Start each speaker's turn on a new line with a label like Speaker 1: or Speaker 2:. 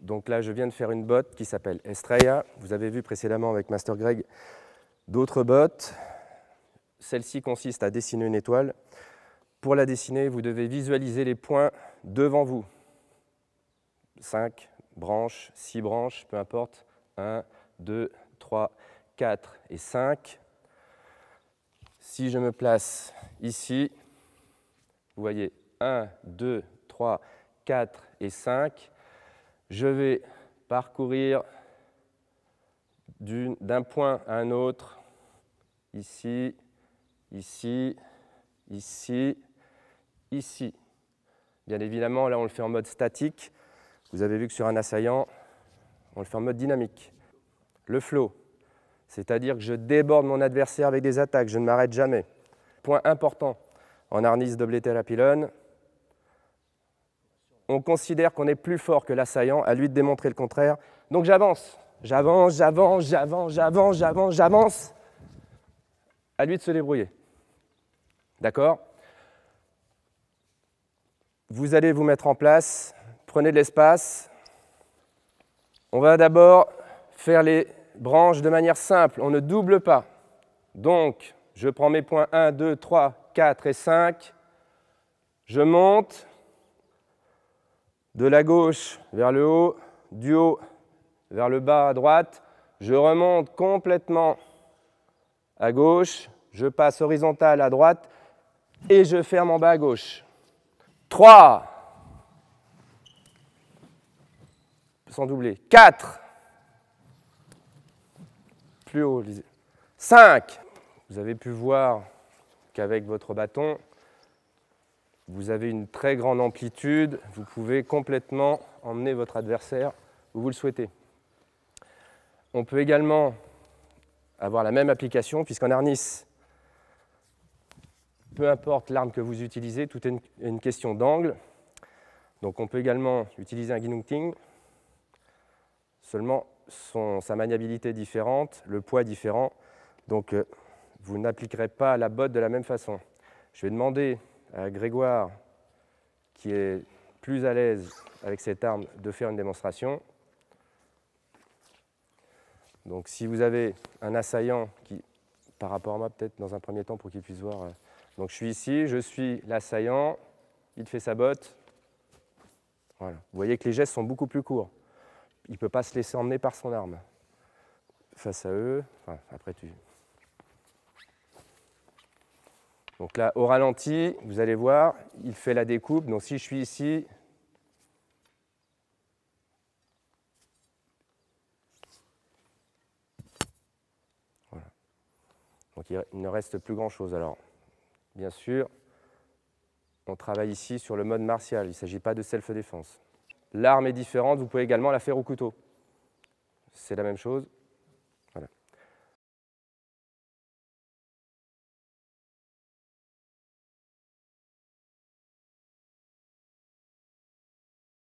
Speaker 1: Donc là, je viens de faire une botte qui s'appelle Estrella. Vous avez vu précédemment avec Master Greg d'autres bottes. Celle-ci consiste à dessiner une étoile. Pour la dessiner, vous devez visualiser les points devant vous. 5 branches, 6 branches, peu importe. 1, 2, 3, 4 et 5. Si je me place ici, vous voyez 1, 2, 3, 4 et 5. Je vais parcourir d'un point à un autre, ici, ici, ici, ici. Bien évidemment, là, on le fait en mode statique. Vous avez vu que sur un assaillant, on le fait en mode dynamique. Le flow, c'est-à-dire que je déborde mon adversaire avec des attaques, je ne m'arrête jamais. Point important, en harnisse double étel à pylône, on considère qu'on est plus fort que l'assaillant, à lui de démontrer le contraire. Donc j'avance, j'avance, j'avance, j'avance, j'avance, j'avance, j'avance. À lui de se débrouiller. D'accord? Vous allez vous mettre en place, prenez de l'espace. On va d'abord faire les branches de manière simple, on ne double pas. Donc, je prends mes points 1, 2, 3, 4 et 5. Je monte de la gauche vers le haut, du haut vers le bas à droite. Je remonte complètement à gauche, je passe horizontal à droite et je ferme en bas à gauche. 3, sans doubler, 4, plus haut, 5. Vous avez pu voir qu'avec votre bâton, vous avez une très grande amplitude, vous pouvez complètement emmener votre adversaire où vous le souhaitez. On peut également avoir la même application, puisqu'en harnisse, peu importe l'arme que vous utilisez, tout est une question d'angle. Donc on peut également utiliser un Ginungting, seulement sa maniabilité est différente, le poids est différent, donc vous n'appliquerez pas la botte de la même façon. Je vais demander à Grégoire, qui est plus à l'aise avec cette arme, de faire une démonstration. Donc si vous avez un assaillant qui, par rapport à moi peut-être dans un premier temps pour qu'il puisse voir. Donc je suis ici, je suis l'assaillant, il fait sa botte. Voilà. Vous voyez que les gestes sont beaucoup plus courts. Il ne peut pas se laisser emmener par son arme. Face à eux, enfin, après tu... Donc là, au ralenti, vous allez voir, il fait la découpe. Donc si je suis ici, voilà. Donc il ne reste plus grand-chose. Alors, bien sûr, on travaille ici sur le mode martial. Il ne s'agit pas de self-défense. L'arme est différente, vous pouvez également la faire au couteau. C'est la même chose. Voilà.